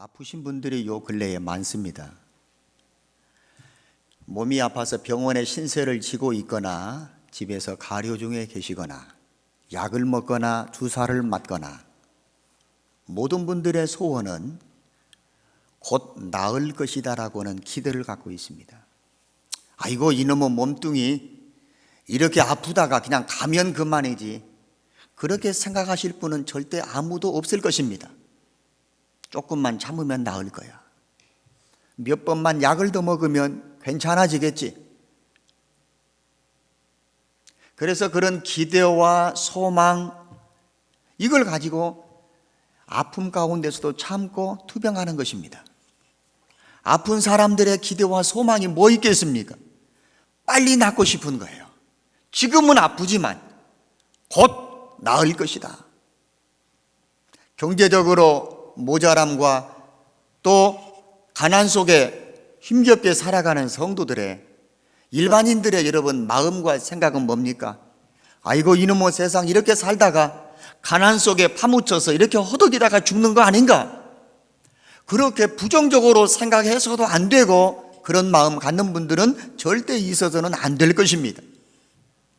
아프신 분들이 요 근래에 많습니다. 몸이 아파서 병원에 신세를 지고 있거나 집에서 가려 중에 계시거나 약을 먹거나 주사를 맞거나 모든 분들의 소원은 곧 나을 것이다라고는 기대를 갖고 있습니다. 아이고 이놈의 몸뚱이 이렇게 아프다가 그냥 가면 그만이지, 그렇게 생각하실 분은 절대 아무도 없을 것입니다. 조금만 참으면 나을 거야. 몇 번만 약을 더 먹으면 괜찮아지겠지. 그래서 그런 기대와 소망, 이걸 가지고 아픔 가운데서도 참고 투병하는 것입니다. 아픈 사람들의 기대와 소망이 뭐 있겠습니까? 빨리 낫고 싶은 거예요. 지금은 아프지만 곧 나을 것이다. 경제적으로 모자람과 또 가난 속에 힘겹게 살아가는 성도들의, 일반인들의 여러분 마음과 생각은 뭡니까? 아이고 이놈의 세상 이렇게 살다가 가난 속에 파묻혀서 이렇게 허덕이다가 죽는 거 아닌가? 그렇게 부정적으로 생각해서도 안 되고 그런 마음 갖는 분들은 절대 있어서는 안 될 것입니다.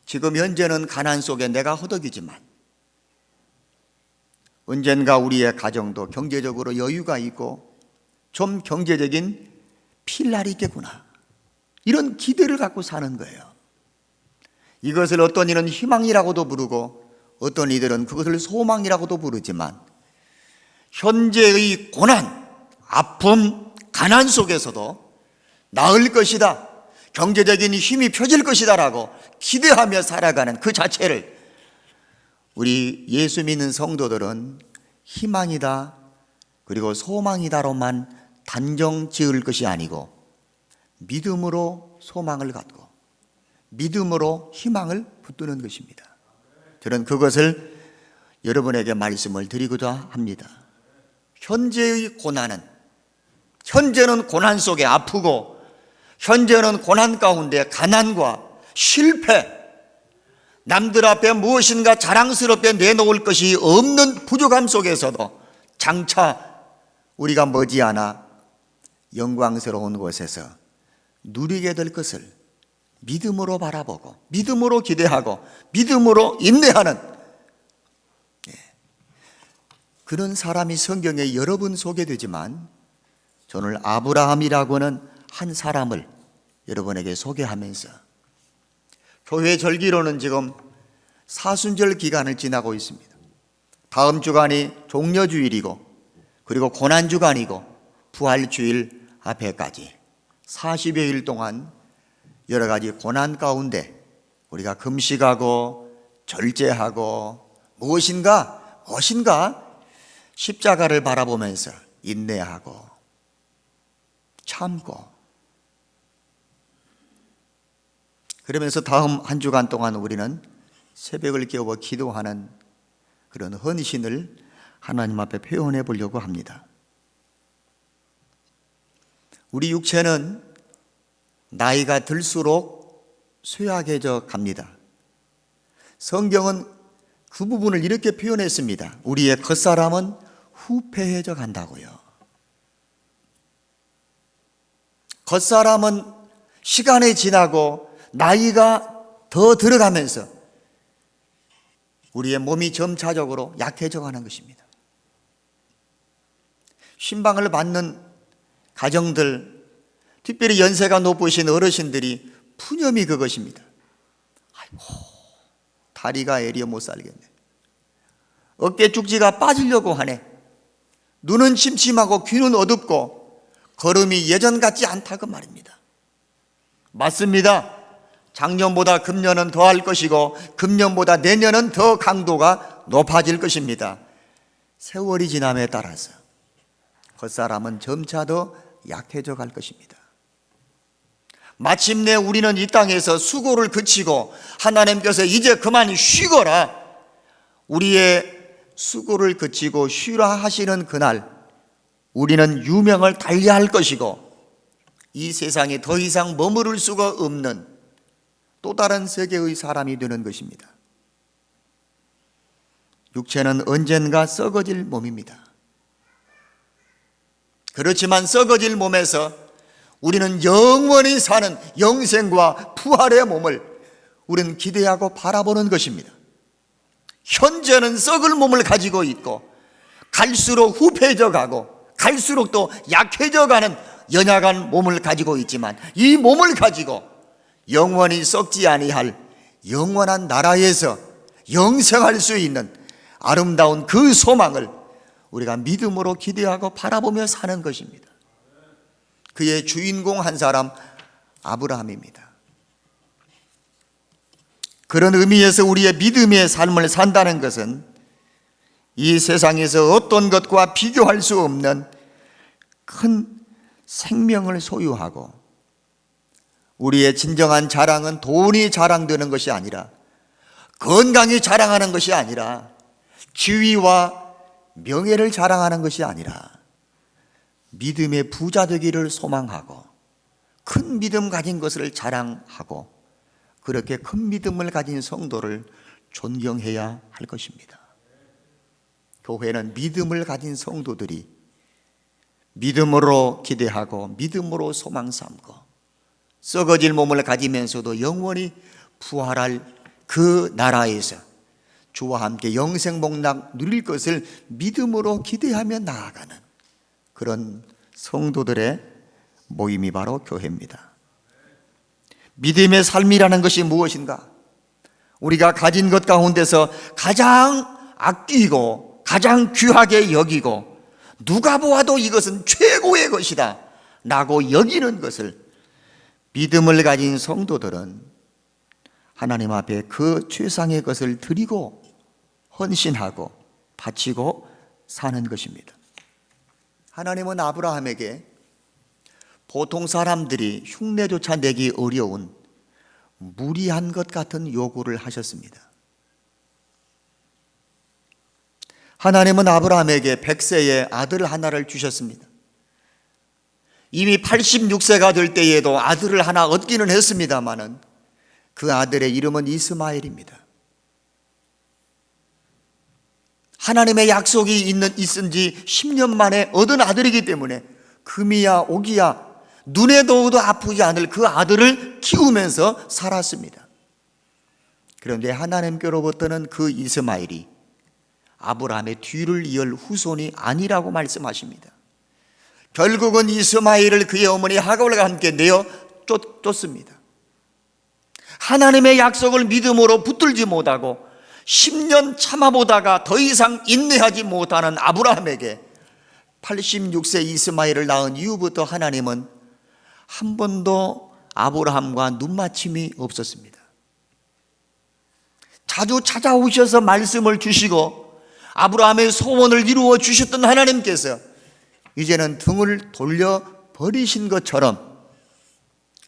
지금 현재는 가난 속에 내가 허덕이지만 언젠가 우리의 가정도 경제적으로 여유가 있고 좀 경제적인 필 날이 있겠구나, 이런 기대를 갖고 사는 거예요. 이것을 어떤 이는 희망이라고도 부르고 어떤 이들은 그것을 소망이라고도 부르지만, 현재의 고난, 아픔, 가난 속에서도 나을 것이다, 경제적인 힘이 펴질 것이다 라고 기대하며 살아가는 그 자체를 우리 예수 믿는 성도들은 희망이다 그리고 소망이다로만 단정 지을 것이 아니고 믿음으로 소망을 갖고 믿음으로 희망을 붙드는 것입니다. 저는 그것을 여러분에게 말씀을 드리고자 합니다. 현재의 고난은, 현재는 고난 속에 아프고 현재는 고난 가운데 가난과 실패, 남들 앞에 무엇인가 자랑스럽게 내놓을 것이 없는 부족함 속에서도 장차 우리가 머지않아 영광스러운 곳에서 누리게 될 것을 믿음으로 바라보고 믿음으로 기대하고 믿음으로 인내하는 그런 사람이 성경에 여러 번 소개되지만, 저는 아브라함이라고는 한 사람을 여러분에게 소개하면서, 교회 절기로는 지금 사순절 기간을 지나고 있습니다. 다음 주간이 종려주일이고 그리고 고난주간이고 부활주일 앞에까지 40여일 동안 여러 가지 고난 가운데 우리가 금식하고 절제하고 무엇인가 십자가를 바라보면서 인내하고 참고, 그러면서 다음 한 주간 동안 우리는 새벽을 깨워 기도하는 그런 헌신을 하나님 앞에 표현해 보려고 합니다. 우리 육체는 나이가 들수록 쇠약해져 갑니다. 성경은 그 부분을 이렇게 표현했습니다. 우리의 겉사람은 후패해져 간다고요. 겉사람은 시간이 지나고 나이가 더 들어가면서 우리의 몸이 점차적으로 약해져 가는 것입니다. 신방을 받는 가정들, 특별히 연세가 높으신 어르신들이 푸념이 그것입니다. 아이고, 다리가 애려 못 살겠네. 어깨 쭉지가 빠지려고 하네. 눈은 침침하고 귀는 어둡고 걸음이 예전 같지 않다고 말입니다. 맞습니다. 작년보다 금년은 더 할 것이고 금년보다 내년은 더 강도가 높아질 것입니다. 세월이 지남에 따라서 겉사람은 점차 더 약해져 갈 것입니다. 마침내 우리는 이 땅에서 수고를 그치고 하나님께서 이제 그만 쉬거라, 우리의 수고를 그치고 쉬라 하시는 그날 우리는 유명을 달리할 것이고 이 세상에 더 이상 머무를 수가 없는 또 다른 세계의 사람이 되는 것입니다. 육체는 언젠가 썩어질 몸입니다. 그렇지만 썩어질 몸에서 우리는 영원히 사는 영생과 부활의 몸을 우리는 기대하고 바라보는 것입니다. 현재는 썩을 몸을 가지고 있고 갈수록 후패져 가고 갈수록 또 약해져 가는 연약한 몸을 가지고 있지만, 이 몸을 가지고 영원히 썩지 아니할 영원한 나라에서 영생할 수 있는 아름다운 그 소망을 우리가 믿음으로 기대하고 바라보며 사는 것입니다. 그의 주인공 한 사람 아브라함입니다. 그런 의미에서 우리의 믿음의 삶을 산다는 것은 이 세상에서 어떤 것과 비교할 수 없는 큰 생명을 소유하고, 우리의 진정한 자랑은 돈이 자랑되는 것이 아니라, 건강이 자랑하는 것이 아니라, 지위와 명예를 자랑하는 것이 아니라 믿음의 부자 되기를 소망하고 큰 믿음 가진 것을 자랑하고, 그렇게 큰 믿음을 가진 성도를 존경해야 할 것입니다. 교회는 믿음을 가진 성도들이 믿음으로 기대하고 믿음으로 소망 삼고 썩어질 몸을 가지면서도 영원히 부활할 그 나라에서 주와 함께 영생복락 누릴 것을 믿음으로 기대하며 나아가는 그런 성도들의 모임이 바로 교회입니다. 믿음의 삶이라는 것이 무엇인가? 우리가 가진 것 가운데서 가장 아끼고 가장 귀하게 여기고 누가 보아도 이것은 최고의 것이다 라고 여기는 것을 믿음을 가진 성도들은 하나님 앞에 그 최상의 것을 드리고 헌신하고 바치고 사는 것입니다. 하나님은 아브라함에게 보통 사람들이 흉내조차 내기 어려운 무리한 것 같은 요구를 하셨습니다. 하나님은 아브라함에게 100세의 아들 하나를 주셨습니다. 이미 86세가 될 때에도 아들을 하나 얻기는 했습니다마는 그 아들의 이름은 이스마엘입니다. 하나님의 약속이 있은 지 10년 만에 얻은 아들이기 때문에 금이야 옥이야 눈에 넣어도 아프지 않을 그 아들을 키우면서 살았습니다. 그런데 하나님께로부터는 그 이스마엘이 아브라함의 뒤를 이을 후손이 아니라고 말씀하십니다. 결국은 이스마엘을 그의 어머니 하갈과 함께 내어 쫓습니다. 하나님의 약속을 믿음으로 붙들지 못하고 10년 참아보다가 더 이상 인내하지 못하는 아브라함에게 86세 이스마엘을 낳은 이후부터 하나님은 한 번도 아브라함과 눈맞춤이 없었습니다. 자주 찾아오셔서 말씀을 주시고 아브라함의 소원을 이루어 주셨던 하나님께서 이제는 등을 돌려버리신 것처럼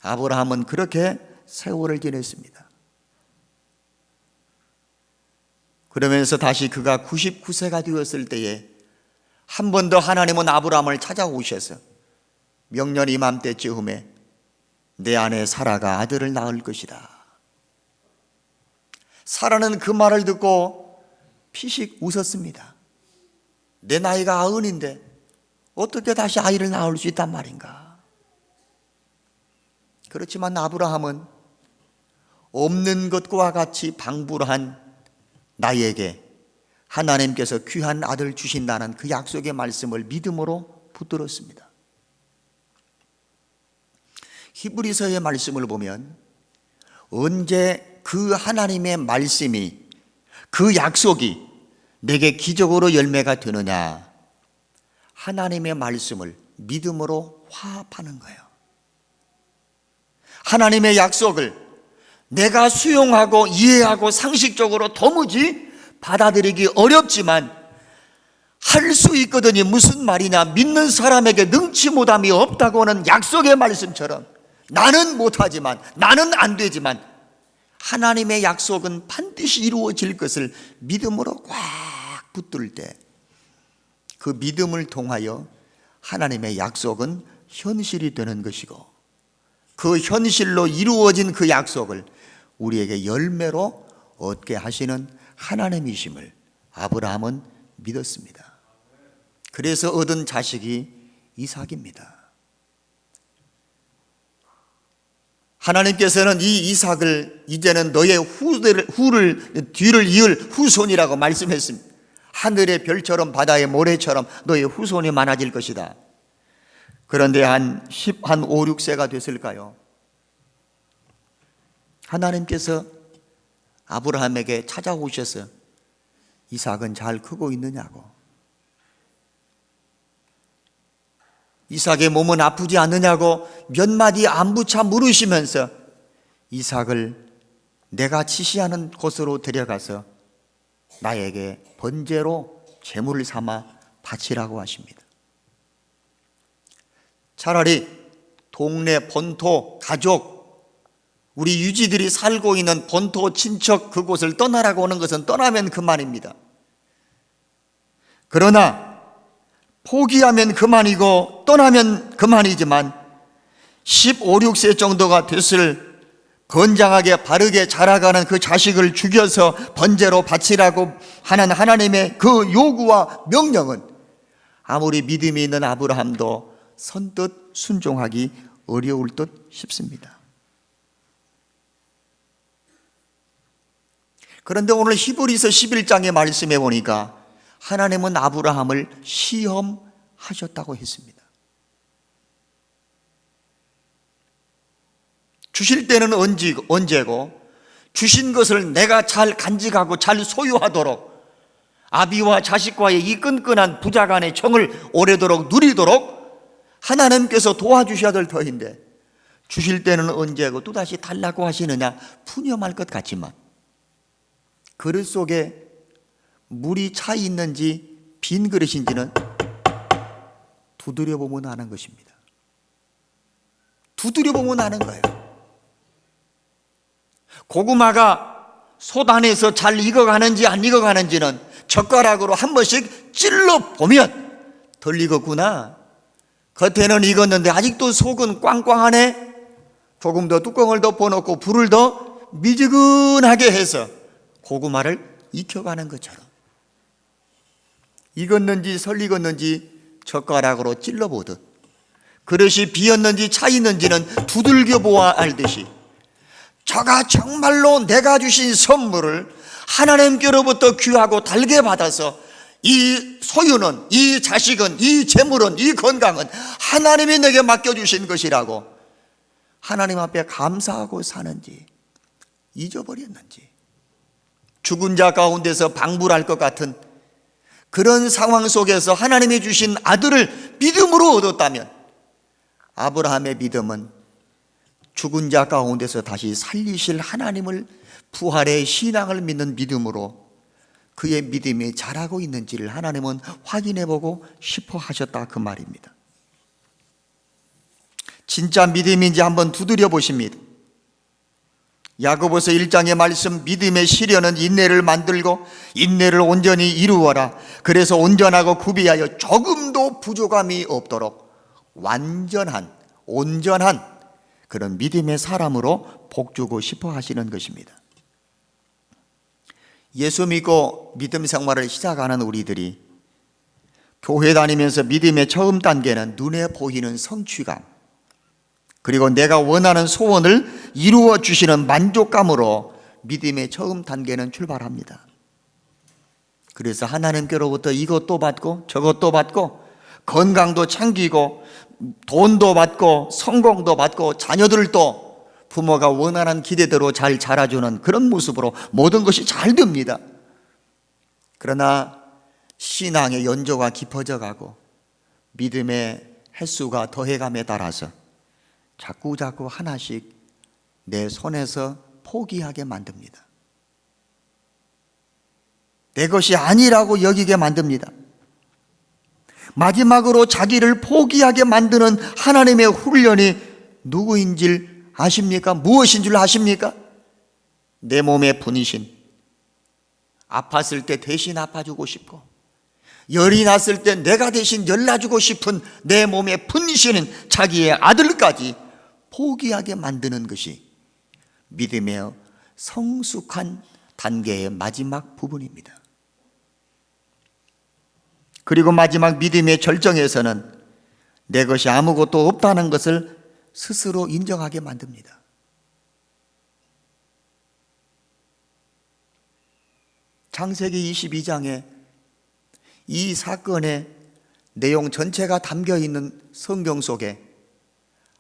아브라함은 그렇게 세월을 지냈습니다. 그러면서 다시 그가 99세가 되었을 때에 한 번 더 하나님은 아브라함을 찾아오셔서 명년 이맘때쯤에 내 아내 사라가 아들을 낳을 것이다. 사라는 그 말을 듣고 피식 웃었습니다. 내 나이가 90인데 어떻게 다시 아이를 낳을 수 있단 말인가? 그렇지만 아브라함은 없는 것과 같이 방불한 나에게 하나님께서 귀한 아들 주신다는 그 약속의 말씀을 믿음으로 붙들었습니다. 히브리서의 말씀을 보면 언제 그 하나님의 말씀이, 그 약속이 내게 기적으로 열매가 되느냐? 하나님의 말씀을 믿음으로 화합하는 거예요. 하나님의 약속을 내가 수용하고 이해하고 상식적으로 도무지 받아들이기 어렵지만 할 수 있거든요. 무슨 말이냐? 믿는 사람에게 능치 못함이 없다고 하는 약속의 말씀처럼 나는 못하지만, 나는 안 되지만 하나님의 약속은 반드시 이루어질 것을 믿음으로 꽉 붙들 때 그 믿음을 통하여 하나님의 약속은 현실이 되는 것이고, 그 현실로 이루어진 그 약속을 우리에게 열매로 얻게 하시는 하나님이심을 아브라함은 믿었습니다. 그래서 얻은 자식이 이삭입니다. 하나님께서는 이 이삭을 이제는 너의 뒤를 이을 후손이라고 말씀했습니다. 하늘의 별처럼 바다의 모래처럼 너의 후손이 많아질 것이다. 그런데 한 5, 6세가 됐을까요? 하나님께서 아브라함에게 찾아오셔서 이삭은 잘 크고 있느냐고, 이삭의 몸은 아프지 않느냐고 몇 마디 안부차 물으시면서 이삭을 내가 지시하는 곳으로 데려가서 나에게 번제로 제물을 삼아 바치라고 하십니다. 차라리 동네 본토 가족, 우리 유지들이 살고 있는 본토 친척 그곳을 떠나라고 하는 것은 떠나면 그만입니다. 그러나 포기하면 그만이고 떠나면 그만이지만 15, 16세 정도가 됐을 건장하게 바르게 자라가는 그 자식을 죽여서 번제로 바치라고 하는 하나님의 그 요구와 명령은 아무리 믿음이 있는 아브라함도 선뜻 순종하기 어려울 듯 싶습니다. 그런데 오늘 히브리서 11장의 말씀에 보니까 하나님은 아브라함을 시험하셨다고 했습니다. 주실 때는 언제고 주신 것을 내가 잘 간직하고 잘 소유하도록 아비와 자식과의 이 끈끈한 부자간의 정을 오래도록 누리도록 하나님께서 도와주셔야 될 터인데 주실 때는 언제고 또다시 달라고 하시느냐 푸념할 것 같지만 그릇 속에 물이 차 있는지 빈 그릇인지는 두드려 보면 아는 것입니다. 두드려 보면 아는 거예요. 고구마가 솥 안에서 잘 익어가는지 안 익어가는지는 젓가락으로 한 번씩 찔러 보면 덜 익었구나, 겉에는 익었는데 아직도 속은 꽝꽝하네, 조금 더 뚜껑을 덮어놓고 불을 더 미지근하게 해서 고구마를 익혀가는 것처럼 익었는지 설 익었는지 젓가락으로 찔러보듯 그릇이 비었는지 차 있는지는 두들겨 보아 알듯이 저가 정말로 내가 주신 선물을 하나님께로부터 귀하고 달게 받아서 이 소유는, 이 자식은, 이 재물은, 이 건강은 하나님이 내게 맡겨주신 것이라고 하나님 앞에 감사하고 사는지 잊어버렸는지, 죽은 자 가운데서 방불할 것 같은 그런 상황 속에서 하나님이 주신 아들을 믿음으로 얻었다면 아브라함의 믿음은 죽은 자 가운데서 다시 살리실 하나님을, 부활의 신앙을 믿는 믿음으로 그의 믿음이 자라고 있는지를 하나님은 확인해보고 싶어 하셨다 그 말입니다. 진짜 믿음인지 한번 두드려 보십니다. 야고보서 1장의 말씀, 믿음의 시련은 인내를 만들고 인내를 온전히 이루어라. 그래서 온전하고 구비하여 조금도 부족함이 없도록 온전한 그런 믿음의 사람으로 복주고 싶어 하시는 것입니다. 예수 믿고 믿음 생활을 시작하는 우리들이 교회 다니면서 믿음의 처음 단계는 눈에 보이는 성취감, 그리고 내가 원하는 소원을 이루어 주시는 만족감으로 믿음의 처음 단계는 출발합니다. 그래서 하나님께로부터 이것도 받고 저것도 받고 건강도 챙기고 돈도 받고 성공도 받고 자녀들도 부모가 원하는 기대대로 잘 자라주는 그런 모습으로 모든 것이 잘 됩니다. 그러나 신앙의 연조가 깊어져 가고 믿음의 횟수가 더해감에 따라서 자꾸 하나씩 내 손에서 포기하게 만듭니다. 내 것이 아니라고 여기게 만듭니다. 마지막으로 자기를 포기하게 만드는 하나님의 훈련이 누구인지 아십니까? 무엇인 줄 아십니까? 내 몸의 분이신, 아팠을 때 대신 아파주고 싶고 열이 났을 때 내가 대신 열나주고 싶은 내 몸의 분이신 자기의 아들까지 포기하게 만드는 것이 믿음의 성숙한 단계의 마지막 부분입니다. 그리고 마지막 믿음의 절정에서는 내 것이 아무것도 없다는 것을 스스로 인정하게 만듭니다. 창세기 22장에 이 사건의 내용 전체가 담겨 있는 성경 속에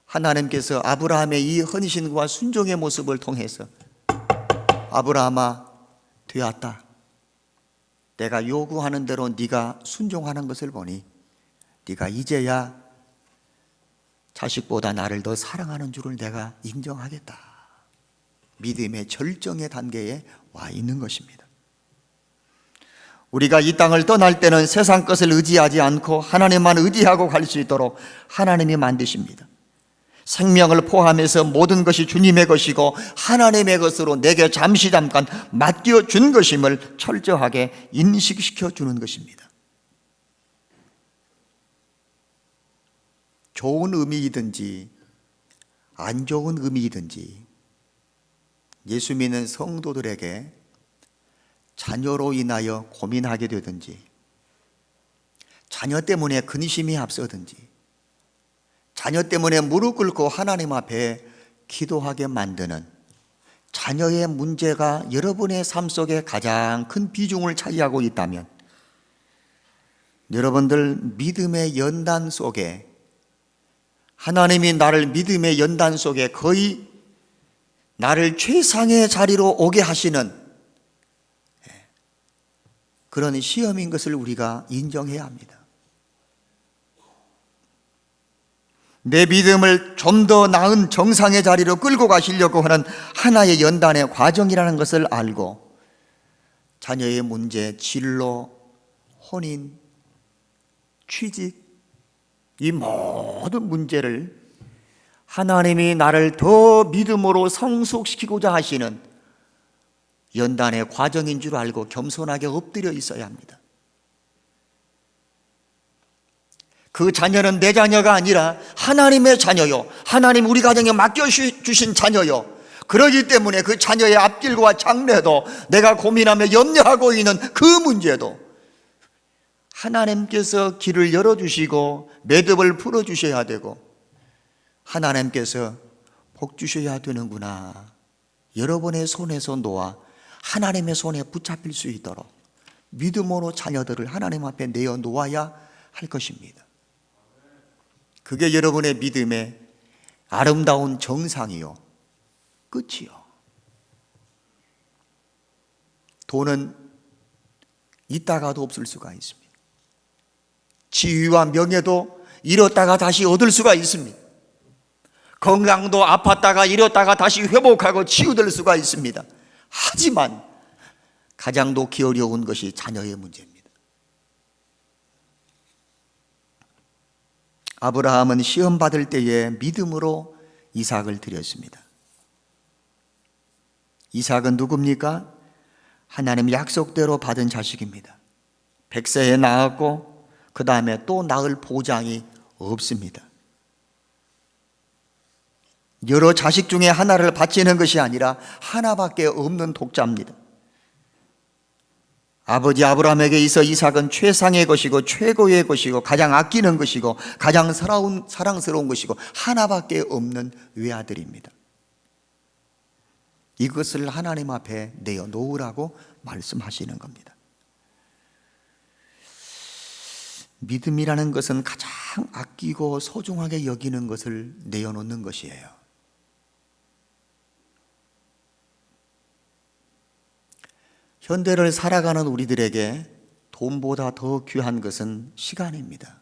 하나님께서 아브라함의 이 헌신과 순종의 모습을 통해서 아브라함아, 되었다. 내가 요구하는 대로 네가 순종하는 것을 보니 네가 이제야 자식보다 나를 더 사랑하는 줄을 내가 인정하겠다. 믿음의 절정의 단계에 와 있는 것입니다. 우리가 이 땅을 떠날 때는 세상 것을 의지하지 않고 하나님만 의지하고 갈 수 있도록 하나님이 만드십니다. 생명을 포함해서 모든 것이 주님의 것이고 하나님의 것으로 내게 잠깐 맡겨준 것임을 철저하게 인식시켜 주는 것입니다. 좋은 의미이든지 안 좋은 의미이든지 예수 믿는 성도들에게 자녀로 인하여 고민하게 되든지 자녀 때문에 근심이 앞서든지 자녀 때문에 무릎 꿇고 하나님 앞에 기도하게 만드는 자녀의 문제가 여러분의 삶 속에 가장 큰 비중을 차지하고 있다면 여러분들 믿음의 연단 속에 하나님이 나를 믿음의 연단 속에 거의 나를 최상의 자리로 오게 하시는 그런 시험인 것을 우리가 인정해야 합니다. 내 믿음을 좀 더 나은 정상의 자리로 끌고 가시려고 하는 하나의 연단의 과정이라는 것을 알고 자녀의 문제, 진로, 혼인, 취직 이 모든 문제를 하나님이 나를 더 믿음으로 성숙시키고자 하시는 연단의 과정인 줄 알고 겸손하게 엎드려 있어야 합니다. 그 자녀는 내 자녀가 아니라 하나님의 자녀요, 하나님 우리 가정에 맡겨주신 자녀요. 그러기 때문에 그 자녀의 앞길과 장래도 내가 고민하며 염려하고 있는 그 문제도 하나님께서 길을 열어주시고 매듭을 풀어주셔야 되고 하나님께서 복 주셔야 되는구나. 여러분의 손에서 놓아 하나님의 손에 붙잡힐 수 있도록 믿음으로 자녀들을 하나님 앞에 내어 놓아야 할 것입니다. 그게 여러분의 믿음의 아름다운 정상이요, 끝이요. 돈은 있다가도 없을 수가 있습니다. 지위와 명예도 잃었다가 다시 얻을 수가 있습니다. 건강도 아팠다가 잃었다가 다시 회복하고 치유될 수가 있습니다. 하지만 가장 놓기 어려운 것이 자녀의 문제입니다. 아브라함은 시험 받을 때에 믿음으로 이삭을 드렸습니다. 이삭은 누굽니까? 하나님 약속대로 받은 자식입니다. 100세에 낳았고 그 다음에 또 낳을 보장이 없습니다. 여러 자식 중에 하나를 바치는 것이 아니라 하나밖에 없는 독자입니다. 아버지 아브라함에게 있어 이삭은 최상의 것이고 최고의 것이고 가장 아끼는 것이고 가장 사랑스러운 것이고 하나밖에 없는 외아들입니다. 이것을 하나님 앞에 내어 놓으라고 말씀하시는 겁니다. 믿음이라는 것은 가장 아끼고 소중하게 여기는 것을 내어놓는 것이에요. 현대를 살아가는 우리들에게 돈보다 더 귀한 것은 시간입니다.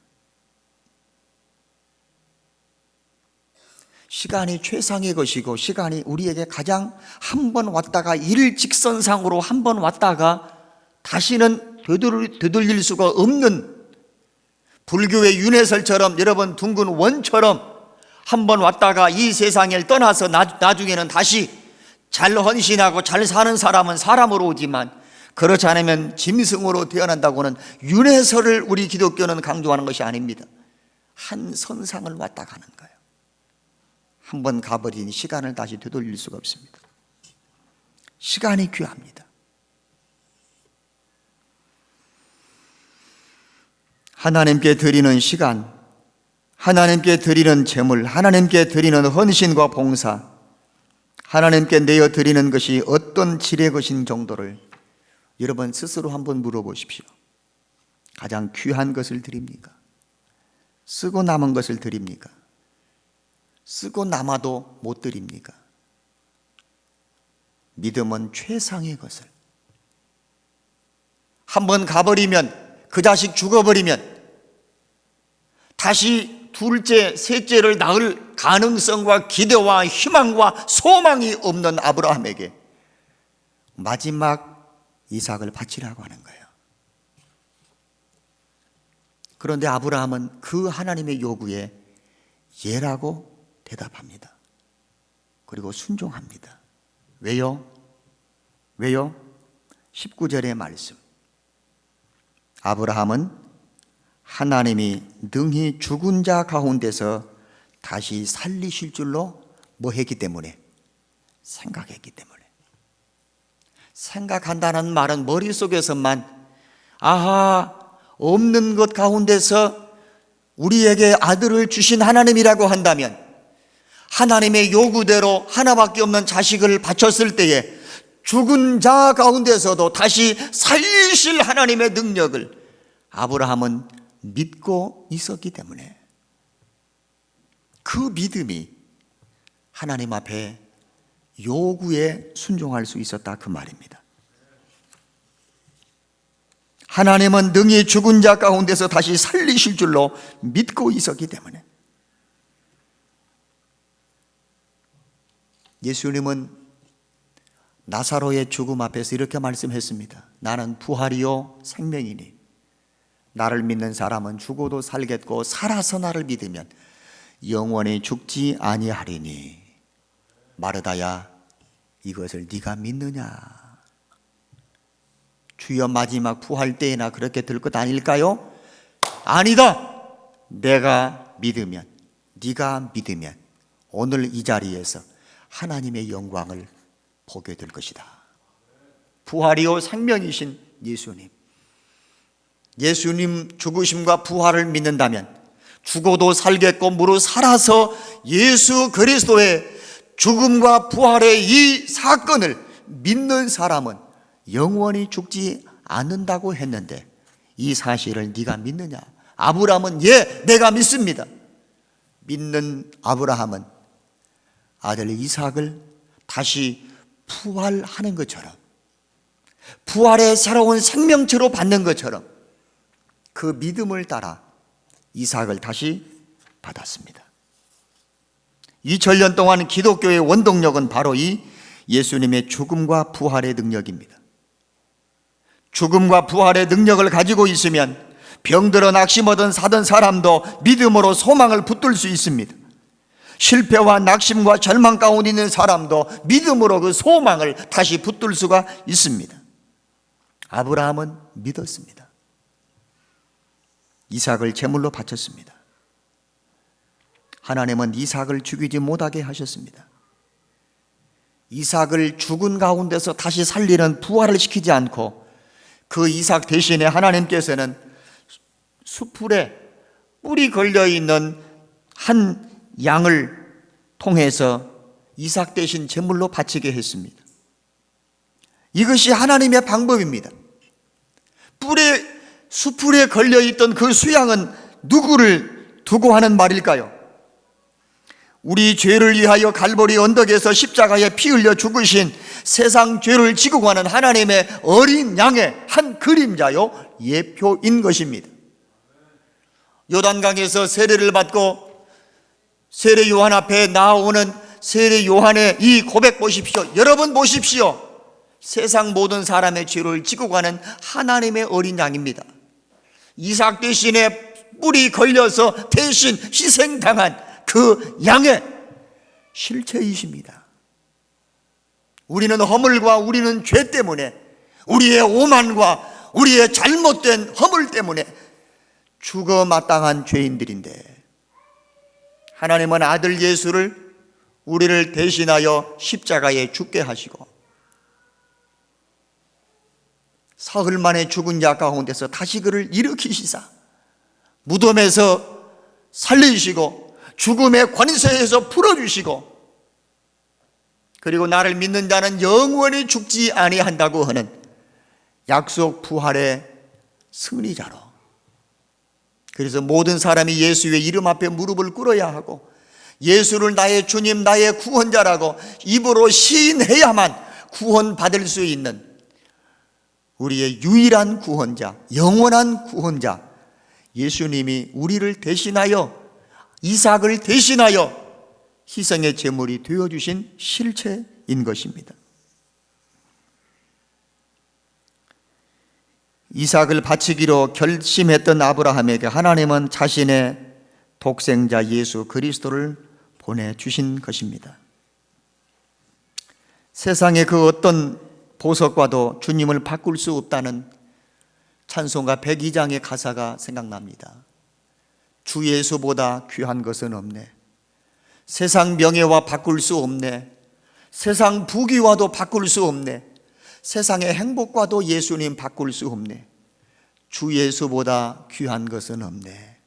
시간이 최상의 것이고 시간이 우리에게 가장 한 번 왔다가 일직선상으로 한 번 왔다가 다시는 되돌릴 수가 없는 불교의 윤회설처럼 여러분 둥근 원처럼 한 번 왔다가 이 세상을 떠나서 나중에는 다시 잘 헌신하고 잘 사는 사람은 사람으로 오지만 그렇지 않으면 짐승으로 태어난다고는 윤회설을 우리 기독교는 강조하는 것이 아닙니다. 한 선상을 왔다 가는 거예요. 한 번 가버린 시간을 다시 되돌릴 수가 없습니다. 시간이 귀합니다. 하나님께 드리는 시간, 하나님께 드리는 제물, 하나님께 드리는 헌신과 봉사, 하나님께 내어 드리는 것이 어떤 질의 것인 정도를 여러분 스스로 한번 물어보십시오. 가장 귀한 것을 드립니까? 쓰고 남은 것을 드립니까? 쓰고 남아도 못 드립니까? 믿음은 최상의 것을, 한번 가버리면, 그 자식 죽어버리면 다시 둘째, 셋째를 낳을 가능성과 기대와 희망과 소망이 없는 아브라함에게 마지막 이삭을 바치라고 하는 거예요. 그런데 아브라함은 그 하나님의 요구에 예라고 대답합니다. 그리고 순종합니다. 왜요? 19절의 말씀. 아브라함은 하나님이 능히 죽은 자 가운데서 다시 살리실 줄로 뭐 했기 때문에? 생각했기 때문에. 생각한다는 말은 머릿속에서만 아하, 없는 것 가운데서 우리에게 아들을 주신 하나님이라고 한다면 하나님의 요구대로 하나밖에 없는 자식을 바쳤을 때에 죽은 자 가운데서도 다시 살리실 하나님의 능력을 아브라함은 믿고 있었기 때문에 그 믿음이 하나님 앞에 요구에 순종할 수 있었다, 그 말입니다. 하나님은 능히 죽은 자 가운데서 다시 살리실 줄로 믿고 있었기 때문에. 예수님은 나사로의 죽음 앞에서 이렇게 말씀했습니다. 나는 부활이요 생명이니 나를 믿는 사람은 죽어도 살겠고 살아서 나를 믿으면 영원히 죽지 아니하리니. 마르다야, 이것을 네가 믿느냐? 주여, 마지막 부활 때에나 그렇게 될 것 아닐까요? 아니다. 내가 믿으면, 네가 믿으면 오늘 이 자리에서 하나님의 영광을 보게 될 것이다. 부활이요 생명이신 예수님, 예수님 죽으심과 부활을 믿는다면 죽어도 살겠고 무릇 살아서 예수 그리스도의 죽음과 부활의 이 사건을 믿는 사람은 영원히 죽지 않는다고 했는데 이 사실을 네가 믿느냐? 아브라함은 예, 내가 믿습니다. 믿는 아브라함은 아들 이삭을 다시 부활하는 것처럼, 부활의 새로운 생명체로 받는 것처럼 그 믿음을 따라 이삭을 다시 받았습니다. 2000년 동안 기독교의 원동력은 바로 이 예수님의 죽음과 부활의 능력입니다. 죽음과 부활의 능력을 가지고 있으면 병들어 낙심하던 사던 사람도 믿음으로 소망을 붙들 수 있습니다. 실패와 낙심과 절망 가운데 있는 사람도 믿음으로 그 소망을 다시 붙들 수가 있습니다. 아브라함은 믿었습니다. 이삭을 제물로 바쳤습니다. 하나님은 이삭을 죽이지 못하게 하셨습니다. 이삭을 죽은 가운데서 다시 살리는 부활을 시키지 않고 그 이삭 대신에 하나님께서는 수풀에 뿔이 걸려있는 한 양을 통해서 이삭 대신 제물로 바치게 했습니다. 이것이 하나님의 방법입니다. 수풀에 걸려있던 그 수양은 누구를 두고 하는 말일까요? 우리 죄를 위하여 갈보리 언덕에서 십자가에 피 흘려 죽으신 세상 죄를 지고 가는 하나님의 어린 양의 한 그림자요 예표인 것입니다. 요단강에서 세례를 받고 세례 요한 앞에 나오는 세례 요한의 이 고백 보십시오. 여러분 보십시오. 세상 모든 사람의 죄를 지고 가는 하나님의 어린 양입니다. 이삭 대신에 뿔이 걸려서 대신 희생당한 그 양의 실체이십니다. 우리는 허물과 우리는 죄 때문에, 우리의 오만과 우리의 잘못된 허물 때문에 죽어 마땅한 죄인들인데 하나님은 아들 예수를 우리를 대신하여 십자가에 죽게 하시고 사흘 만에 죽은 자 가운데서 다시 그를 일으키시사 무덤에서 살리시고 죽음의 권세에서 풀어주시고 그리고 나를 믿는 자는 영원히 죽지 아니한다고 하는 약속 부활의 승리자로, 그래서 모든 사람이 예수의 이름 앞에 무릎을 꿇어야 하고 예수를 나의 주님, 나의 구원자라고 입으로 시인해야만 구원받을 수 있는 우리의 유일한 구원자, 영원한 구원자 예수님이 우리를 대신하여, 이삭을 대신하여 희생의 제물이 되어주신 실체인 것입니다. 이삭을 바치기로 결심했던 아브라함에게 하나님은 자신의 독생자 예수 그리스도를 보내주신 것입니다. 세상의 그 어떤 보석과도 주님을 바꿀 수 없다는 찬송가 102장의 가사가 생각납니다. 주 예수보다 귀한 것은 없네. 세상 명예와 바꿀 수 없네. 세상 부귀와도 바꿀 수 없네. 세상의 행복과도 예수님 바꿀 수 없네. 주 예수보다 귀한 것은 없네.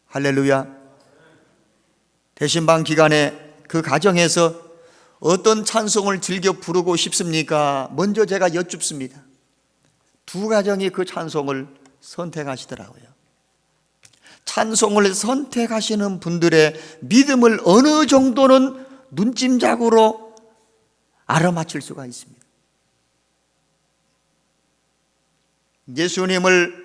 할렐루야. 대신방 기간에 그 가정에서 어떤 찬송을 즐겨 부르고 싶습니까? 먼저 제가 여쭙습니다. 두 가정이 그 찬송을 선택하시더라고요. 찬송을 선택하시는 분들의 믿음을 어느 정도는 눈짐작으로 알아맞힐 수가 있습니다. 예수님을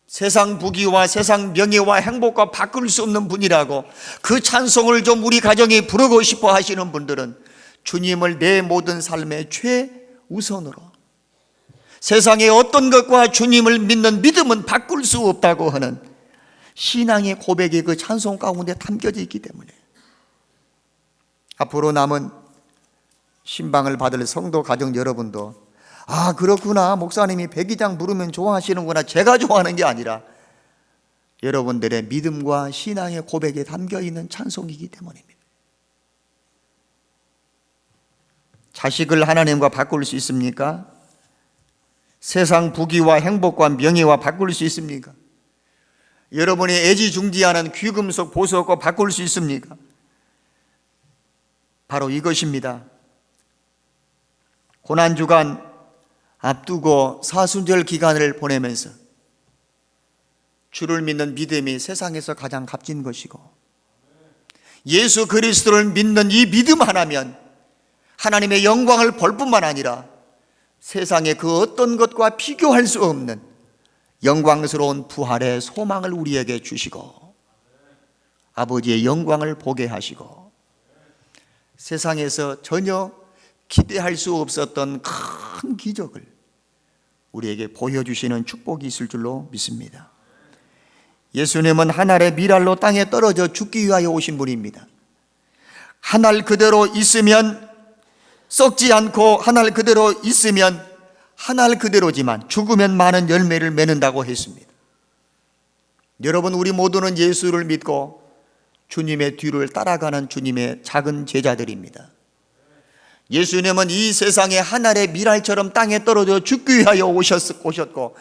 세상 부귀와 세상 명예와 행복과 바꿀 수 없는 분이라고 그 찬송을 좀 우리 가정이 부르고 싶어 하시는 분들은 주님을 내 모든 삶의 최우선으로, 세상의 어떤 것과 주님을 믿는 믿음은 바꿀 수 없다고 하는 신앙의 고백이 그 찬송 가운데 담겨져 있기 때문에 앞으로 남은 신방을 받을 성도 가정 여러분도 아, 그렇구나, 목사님이 백이장 부르면 좋아하시는구나, 제가 좋아하는 게 아니라 여러분들의 믿음과 신앙의 고백에 담겨있는 찬송이기 때문입니다. 자식을 하나님과 바꿀 수 있습니까? 세상 부귀와 행복과 명예와 바꿀 수 있습니까? 여러분이 애지중지하는 귀금속 보석과 바꿀 수 있습니까? 바로 이것입니다. 고난주간 앞두고 사순절 기간을 보내면서 주를 믿는 믿음이 세상에서 가장 값진 것이고, 예수 그리스도를 믿는 이 믿음 하나면 하나님의 영광을 볼 뿐만 아니라 세상의 그 어떤 것과 비교할 수 없는 영광스러운 부활의 소망을 우리에게 주시고 아버지의 영광을 보게 하시고 세상에서 전혀 기대할 수 없었던 큰 기적을 우리에게 보여주시는 축복이 있을 줄로 믿습니다. 예수님은 한 알의 밀알로 땅에 떨어져 죽기 위하여 오신 분입니다. 한 알 그대로 있으면 썩지 않고 한 알 그대로 있으면 한 알 그대로지만 죽으면 많은 열매를 맺는다고 했습니다. 여러분, 우리 모두는 예수를 믿고 주님의 뒤를 따라가는 주님의 작은 제자들입니다. 예수님은 이 세상에 한 알의 밀알처럼 땅에 떨어져 죽기 위하여 오셨고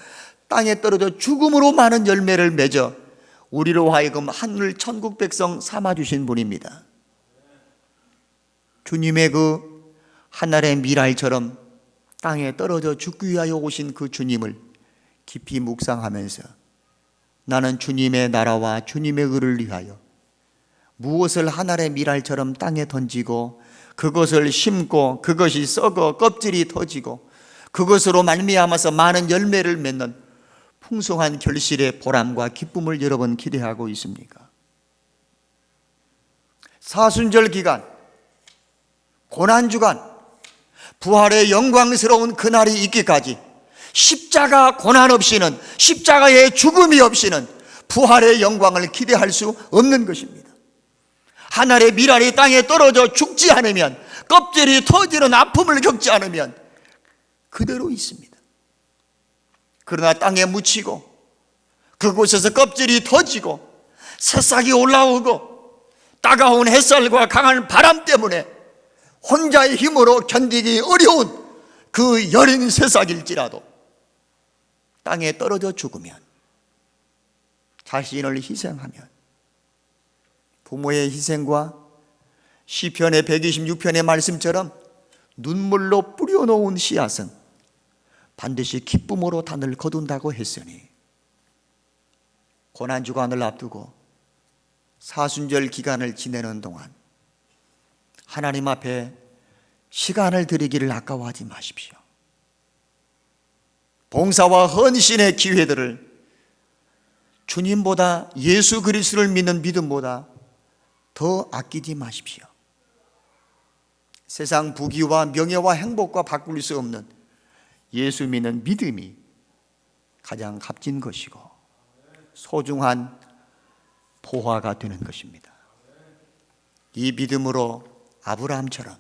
땅에 떨어져 죽음으로 많은 열매를 맺어 우리로 하여금 하늘 천국 백성 삼아주신 분입니다. 주님의 그 한 알의 밀알처럼 땅에 떨어져 죽기 위하여 오신 그 주님을 깊이 묵상하면서 나는 주님의 나라와 주님의 의를 위하여 무엇을 한 알의 밀알처럼 땅에 던지고 그것을 심고 그것이 썩어 껍질이 터지고 그것으로 말미암아서 많은 열매를 맺는 풍성한 결실의 보람과 기쁨을 여러분 기대하고 있습니까? 사순절 기간, 고난주간, 부활의 영광스러운 그날이 있기까지 십자가 고난 없이는, 십자가의 죽음이 없이는 부활의 영광을 기대할 수 없는 것입니다. 한 알의 밀알이 땅에 떨어져 죽지 않으면, 껍질이 터지는 아픔을 겪지 않으면 그대로 있습니다. 그러나 땅에 묻히고 그곳에서 껍질이 터지고 새싹이 올라오고 따가운 햇살과 강한 바람 때문에 혼자의 힘으로 견디기 어려운 그 여린 새싹일지라도 땅에 떨어져 죽으면, 자신을 희생하면 부모의 희생과 시편의 126편의 말씀처럼 눈물로 뿌려놓은 씨앗은 반드시 기쁨으로 단을 거둔다고 했으니, 고난주간을 앞두고 사순절 기간을 지내는 동안 하나님 앞에 시간을 드리기를 아까워하지 마십시오. 봉사와 헌신의 기회들을 주님보다, 예수 그리스도를 믿는 믿음보다 더 아끼지 마십시오. 세상 부귀와 명예와 행복과 바꿀 수 없는 예수 믿는 믿음이 가장 값진 것이고 소중한 보화가 되는 것입니다. 이 믿음으로 아브라함처럼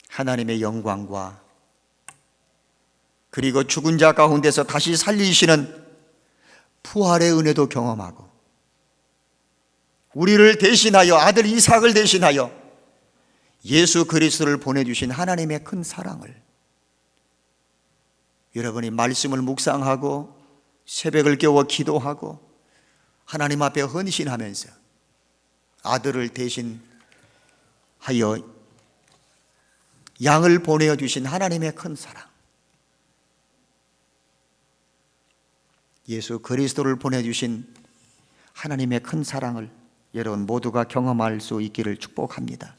하나님의 영광과 그리고 죽은 자 가운데서 다시 살리시는 부활의 은혜도 경험하고, 우리를 대신하여 아들 이삭을 대신하여 예수 그리스도를 보내주신 하나님의 큰 사랑을, 여러분이 말씀을 묵상하고 새벽을 깨워 기도하고 하나님 앞에 헌신하면서 아들을 대신하여 양을 보내주신 하나님의 큰 사랑, 예수 그리스도를 보내주신 하나님의 큰 사랑을 여러분 모두가 경험할 수 있기를 축복합니다.